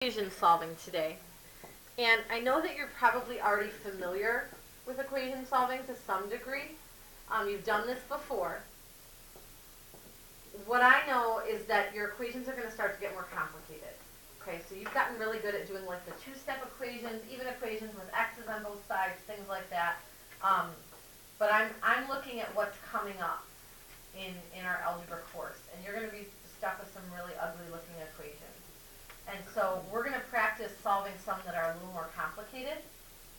Equation solving today. And I know that you're probably already familiar with equation solving to some degree. You've done this before. What I know is that your equations are going to start to get more complicated. Okay, so you've gotten really good at doing like the two-step equations, even equations with x's on both sides, things like that. But I'm looking at what's coming up in our algebra course, and you're going to be stuck with some really ugly looking equations. And so we're going to practice solving some that are a little more complicated.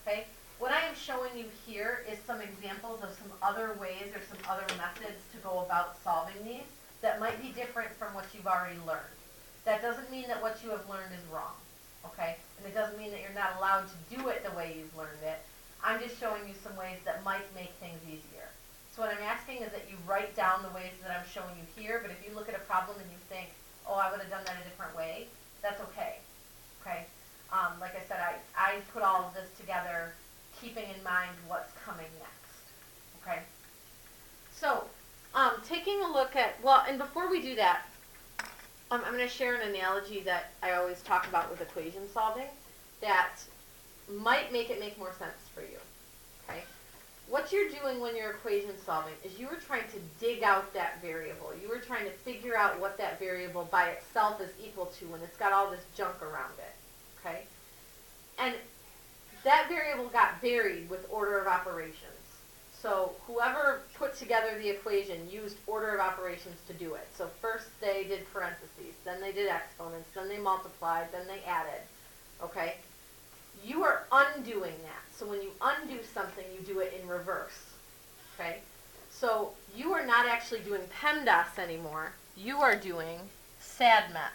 Okay? What I am showing you here is some examples of some other ways or some other methods to go about solving these that might be different from what you've already learned. That doesn't mean that what you have learned is wrong. Okay? And it doesn't mean that you're not allowed to do it the way you've learned it. I'm just showing you some ways that might make things easier. So what I'm asking is that you write down the ways that I'm showing you here, but if you look at a problem and you think, oh, I would have done that a different way, that's okay. Okay? Like I said, I put all of this together keeping in mind what's coming next. Okay? So, taking a look at, well, and before we do that, I'm going to share an analogy that I always talk about with equation solving that might make it make more sense for you. Okay? What you're doing when you're equation solving is you were trying to dig out that variable. You were trying to figure out what that variable by itself is equal to when it's got all this junk around it. Okay? And that variable got buried with order of operations. So whoever put together the equation used order of operations to do it. So first they did parentheses, then they did exponents, then they multiplied, then they added. Okay? You are undoing that. So when you undo something, you do it in reverse. Okay? So you are not actually doing PEMDAS anymore. You are doing SADMET.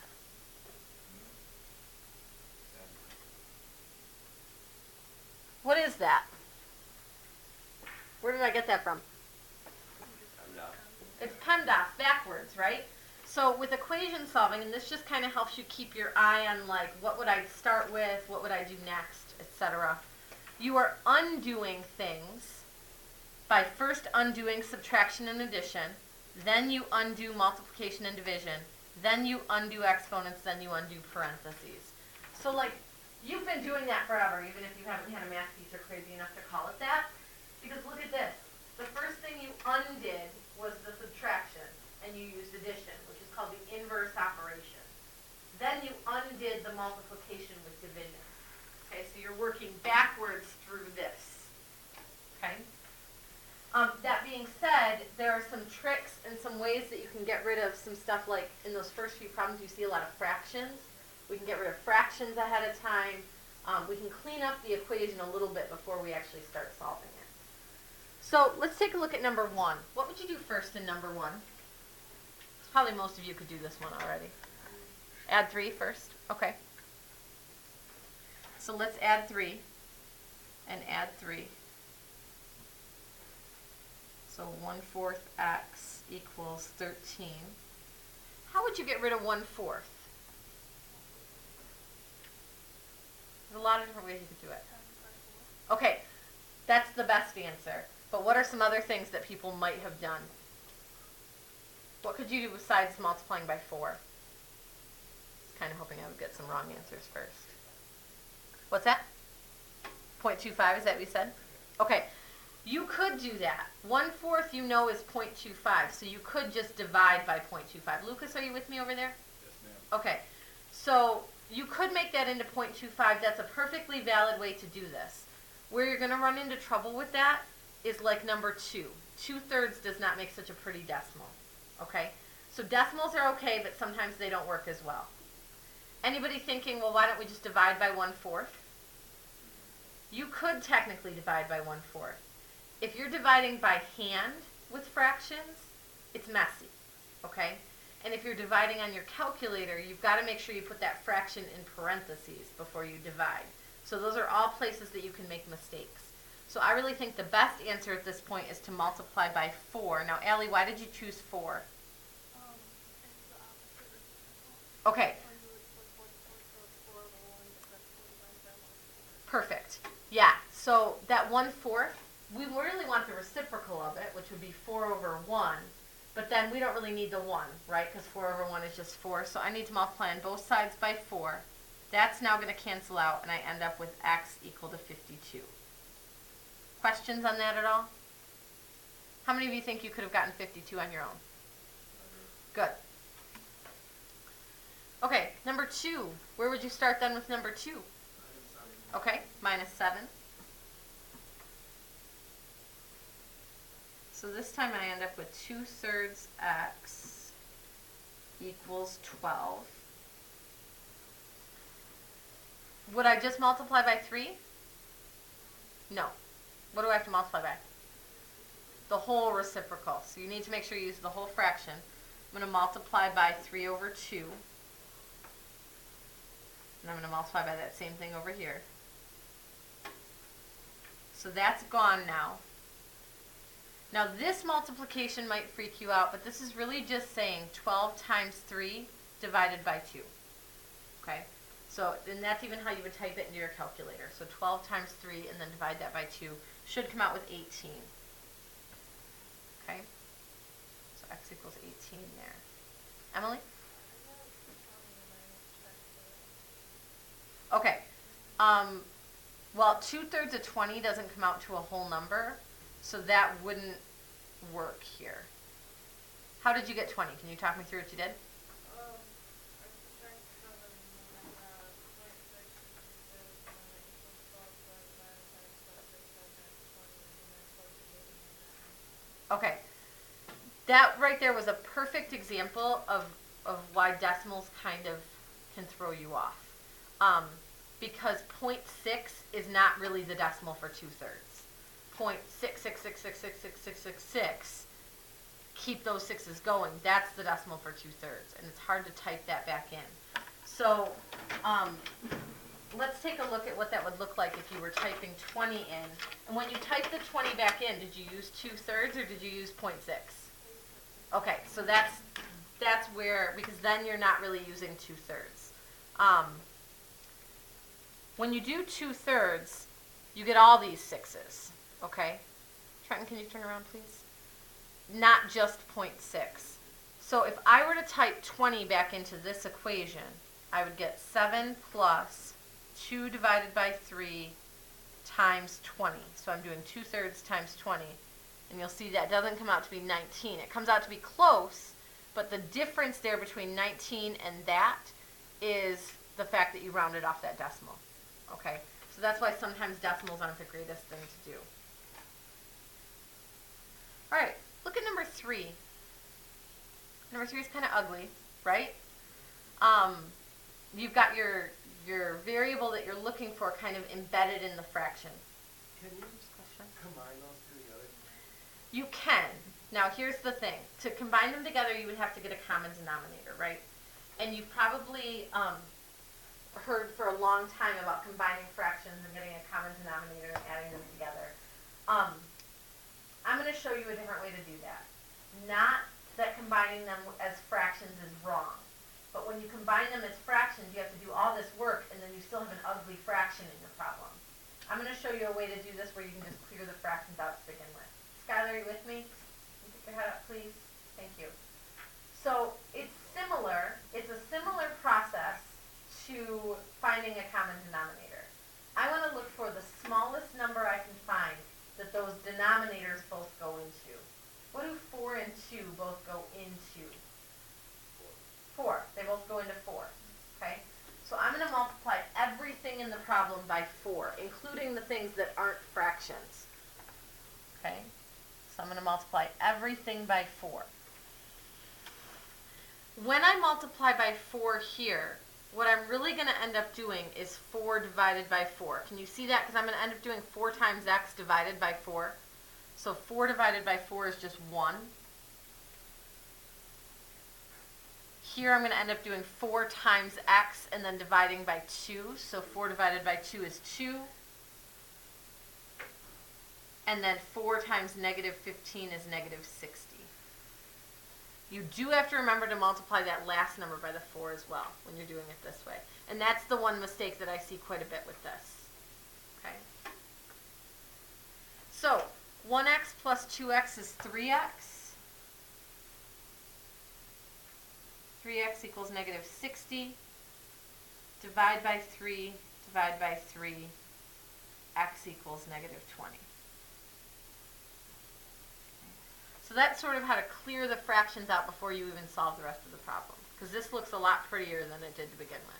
What is that? Where did I get that from? It's PEMDAS, backwards, right? So with equation solving, and this just kind of helps you keep your eye on like, what would I start with, what would I do next, etc. You are undoing things by first undoing subtraction and addition, then you undo multiplication and division, then you undo exponents, then you undo parentheses. So like, you've been doing that forever, even if you haven't had a math teacher crazy enough to call it that. Because look at this. The first thing you undid was the subtraction, and you used addition, which is called the inverse operation. Then you undid the multiplication with division. Okay, so you're working backwards through this. Okay? That being said, there are some tricks and some ways that you can get rid of some stuff like in those first few problems you see a lot of fractions. We can get rid of fractions ahead of time. We can clean up the equation a little bit before we actually start solving it. So let's take a look at number 1. What would you do first in number 1? Probably most of you could do this one already. Add 3 first. Okay. So let's add 3 and add 3. So 1/4 x equals 13. How would you get rid of 1/4? There's a lot of different ways you could do it. Okay, that's the best answer. But what are some other things that people might have done? What could you do besides multiplying by 4? I was kind of hoping I would get some wrong answers first. What's that? 0.25, is that what you said? Okay, you could do that. 1/4 you know is 0.25, so you could just divide by 0.25. Lucas, are you with me over there? Yes, ma'am. Okay, so you could make that into 0.25. That's a perfectly valid way to do this. Where you're going to run into trouble with that is like number 2. 2/3 does not make such a pretty decimal. Okay? So decimals are okay, but sometimes they don't work as well. Anybody thinking, well, why don't we just divide by 1/4? You could technically divide by 1/4. If you're dividing by hand with fractions, it's messy. Okay? And if you're dividing on your calculator, you've got to make sure you put that fraction in parentheses before you divide. So those are all places that you can make mistakes. So I really think the best answer at this point is to multiply by 4. Now, Allie, why did you choose 4? Okay. Perfect. Yeah, so that 1/4, we really want the reciprocal of it, which would be 4/1. But then we don't really need the 1, right? Because 4/1 is just 4. So I need to multiply on both sides by 4. That's now going to cancel out, and I end up with x equal to 52. Questions on that at all? How many of you think you could have gotten 52 on your own? Good. Okay, number 2. Where would you start then with number 2? Okay, minus 7. So this time I end up with 2/3 x equals 12. Would I just multiply by 3? No. What do I have to multiply by? The whole reciprocal. So you need to make sure you use the whole fraction. I'm going to multiply by 3 over 2. And I'm going to multiply by that same thing over here. So that's gone now. Now this multiplication might freak you out, but this is really just saying 12 times 3 divided by 2. Okay? So, and that's even how you would type it into your calculator. So 12 times 3 and then divide that by 2 should come out with 18. Okay? So x equals 18 there. Emily? Okay. Well, 2/3 of 20 doesn't come out to a whole number, so that wouldn't work here. How did you get 20? Can you talk me through what you did? Okay. That right there was a perfect example of why decimals kind of can throw you off. Because 0.6 is not really the decimal for 2/3. 0.666666666, keep those sixes going. That's the decimal for 2/3, and it's hard to type that back in. So let's take a look at what that would look like if you were typing 20 in. And when you type the 20 back in, did you use 2/3 or did you use 0.6? Okay, so that's where, because then you're not really using 2/3. When you do 2/3, you get all these sixes, okay? Trenton, can you turn around, please? Not just 0.6. So if I were to type 20 back into this equation, I would get 7 plus 2 divided by 3 times 20. So I'm doing 2/3 times 20. And you'll see that doesn't come out to be 19. It comes out to be close, but the difference there between 19 and that is the fact that you rounded off that decimal. Okay? So that's why sometimes decimals aren't the greatest thing to do. All right, look at number 3. Number 3 is kind of ugly, right? You've got your variable that you're looking for kind of embedded in the fraction. Can you combine those two together? You can. Now here's the thing. To combine them together, you would have to get a common denominator, right? And you've probably heard for a long time about combining fractions and getting a common denominator and adding them together. I'm going to show you a different way to do that. Not that combining them as fractions is wrong, but when you combine them as fractions, you have to do all this work, and then you still have an ugly fraction in your problem. I'm going to show you a way to do this where you can just clear the fractions out to begin with. Skylar, are you with me? Can you pick your head up, please? Thank you. So it's similar. It's a similar process to finding a common denominator. I want to look for the smallest number I can find that those denominators both go into. What do 4 and 2 both go into? 4. They both go into 4. Okay? So I'm going to multiply everything in the problem by 4, including the things that aren't fractions. Okay? So I'm going to multiply everything by 4. When I multiply by 4 here, what I'm really going to end up doing is 4 divided by 4. Can you see that? Because I'm going to end up doing 4 times x divided by 4. So 4 divided by 4 is just 1. Here I'm going to end up doing 4 times x and then dividing by 2. So 4 divided by 2 is 2. And then 4 times negative 15 is negative 60. You do have to remember to multiply that last number by the 4 as well when you're doing it this way. And that's the one mistake that I see quite a bit with this. Okay? So 1x plus 2x is 3x. 3x equals negative 60. divide by 3, divide by 3, x equals negative 20. So that's sort of how to clear the fractions out before you even solve the rest of the problem, because this looks a lot prettier than it did to begin with.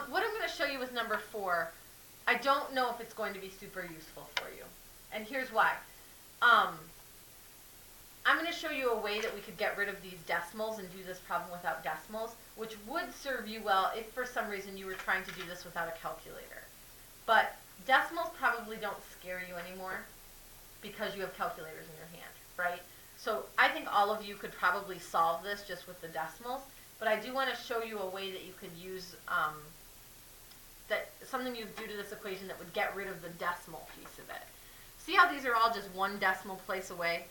What I'm going to show you with number 4, I don't know if it's going to be super useful for you, and here's why. I'm going to show you a way that we could get rid of these decimals and do this problem without decimals, which would serve you well if for some reason you were trying to do this without a calculator. But decimals probably don't scare you anymore because you have calculators in your hand, right? So I think all of you could probably solve this just with the decimals, but I do want to show you a way that you could use something you do to this equation that would get rid of the decimal piece of it. See how these are all just one decimal place away?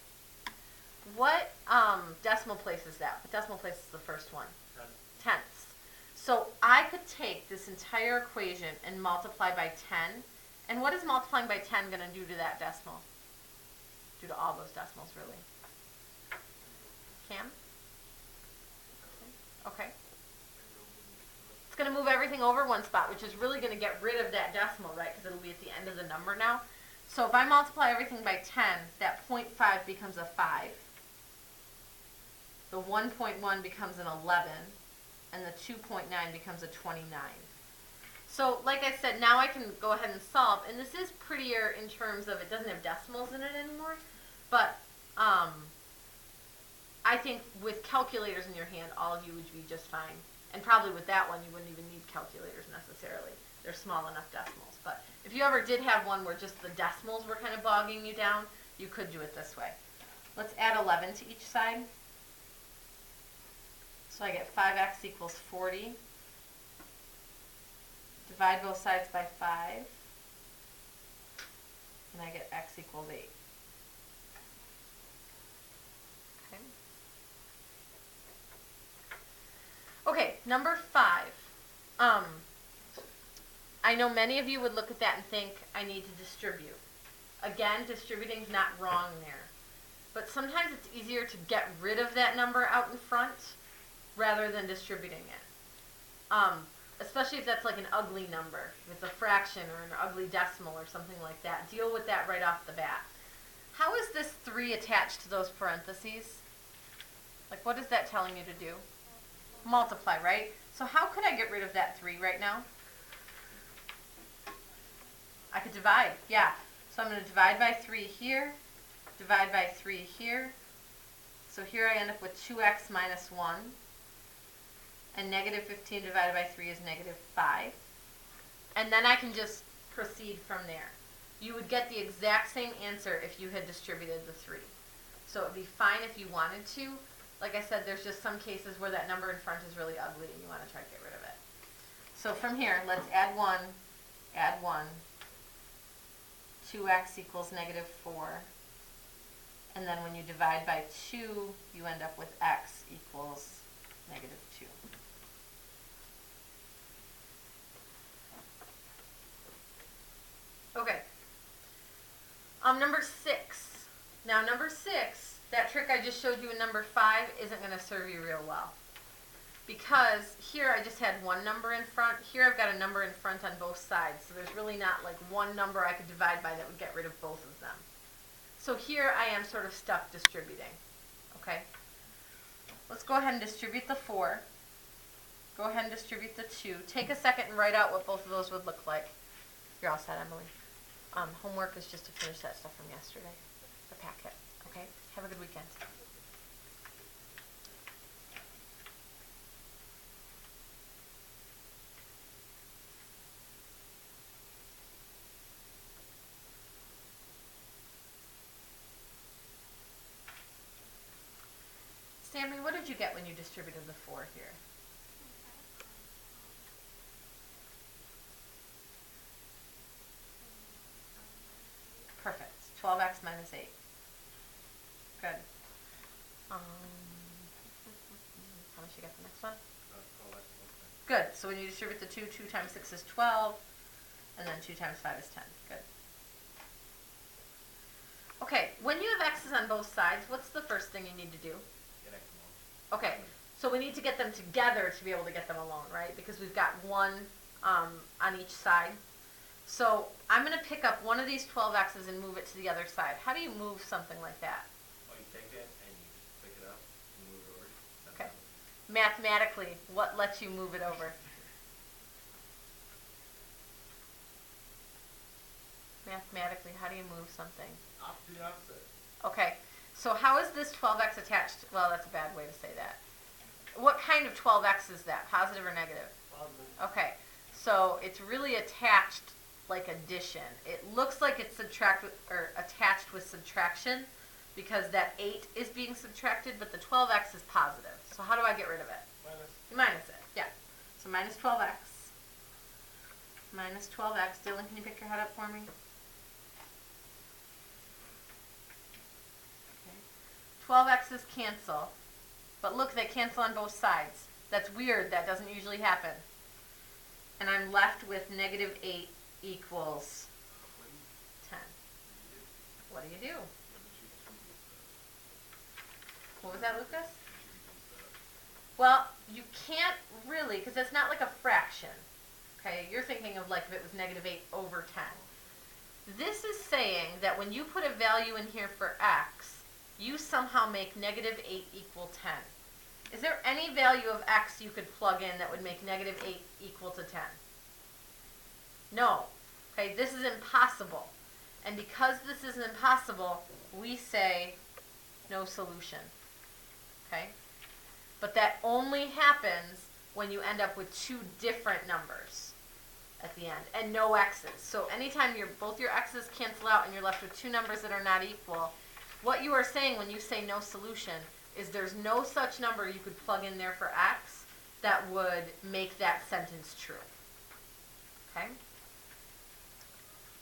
What decimal place is that? What decimal place is the first one? Tenths. So I could take this entire equation and multiply by 10. And what is multiplying by 10 going to do to that decimal? Do to all those decimals, really? Cam? Okay. It's going to move everything over one spot, which is really going to get rid of that decimal, right? Because it'll be at the end of the number now. So if I multiply everything by 10, that 0.5 becomes a 5. The 1.1 becomes an 11, and the 2.9 becomes a 29. So, like I said, now I can go ahead and solve, and this is prettier in terms of it doesn't have decimals in it anymore, but I think with calculators in your hand, all of you would be just fine. And probably with that one, you wouldn't even need calculators necessarily. They're small enough decimals. But if you ever did have one where just the decimals were kind of bogging you down, you could do it this way. Let's add 11 to each side. So I get 5x equals 40. Divide both sides by 5. And I get x equals 8. Okay, number 5. I know many of you would look at that and think, I need to distribute. Again, distributing's not wrong there. But sometimes it's easier to get rid of that number out in front rather than distributing it. Especially if that's like an ugly number, if it's a fraction or an ugly decimal or something like that. Deal with that right off the bat. How is this 3 attached to those parentheses? Like, what is that telling you to do? Multiply, right? So how could I get rid of that 3 right now? I could divide, yeah. So I'm going to divide by 3 here, divide by 3 here. So here I end up with 2x minus 1. And negative 15 divided by 3 is negative 5. And then I can just proceed from there. You would get the exact same answer if you had distributed the 3. So it would be fine if you wanted to. Like I said, there's just some cases where that number in front is really ugly and you want to try to get rid of it. So from here, let's add 1, add 1. 2x equals negative 4. And then when you divide by 2, you end up with x equals negative 2. Okay. Number 6. Now number 6, that trick I just showed you in number 5 isn't going to serve you real well. Because here I just had one number in front. Here I've got a number in front on both sides. So there's really not like one number I could divide by that would get rid of both of them. So here I am sort of stuck distributing. Okay? Let's go ahead and distribute the 4. Go ahead and distribute the 2. Take a second and write out what both of those would look like. You're all set, Emily. Homework is just to finish that stuff from yesterday. The packet. Okay? Have a good weekend. Stanley, what did you get when you distributed the 4 here? Perfect. 12x minus 8. Good. How much you got the next one? Good. So when you distribute the 2, 2 times 6 is 12, and then 2 times 5 is 10. Good. Okay, when you have x's on both sides, what's the first thing you need to do? Okay, So we need to get them together to be able to get them alone, right? Because we've got one on each side. So I'm going to pick up one of these 12x's and move it to the other side. How do you move something like that? Oh, you take it and you just pick it up and move it over. That's Okay. how- Mathematically, what lets you move it over? Mathematically, how do you move something? Do the opposite. Okay, so how is this 12x attached? Well, that's a bad way to say that. What kind of 12x is that, positive or negative? Positive. Okay, so it's really attached like addition. It looks like it's attached with subtraction because that 8 is being subtracted, but the 12x is positive. So how do I get rid of it? Minus. You minus it, yeah. So minus 12x. Minus 12x. Dylan, can you pick your head up for me? Okay. 12x's cancel. But look, they cancel on both sides. That's weird. That doesn't usually happen. And I'm left with negative 8 equals 10. What do you do? What was that, Lucas? Well, you can't really, because it's not like a fraction. Okay, you're thinking of like if it was negative 8 over 10. This is saying that when you put a value in here for x, you somehow make negative 8 equal 10. Is there any value of x you could plug in that would make negative 8 equal to 10? No. Okay, this is impossible. And because this is impossible, we say no solution. Okay? But that only happens when you end up with two different numbers at the end and no x's. So anytime both your x's cancel out and you're left with two numbers that are not equal, what you are saying when you say no solution is there's no such number you could plug in there for x that would make that sentence true.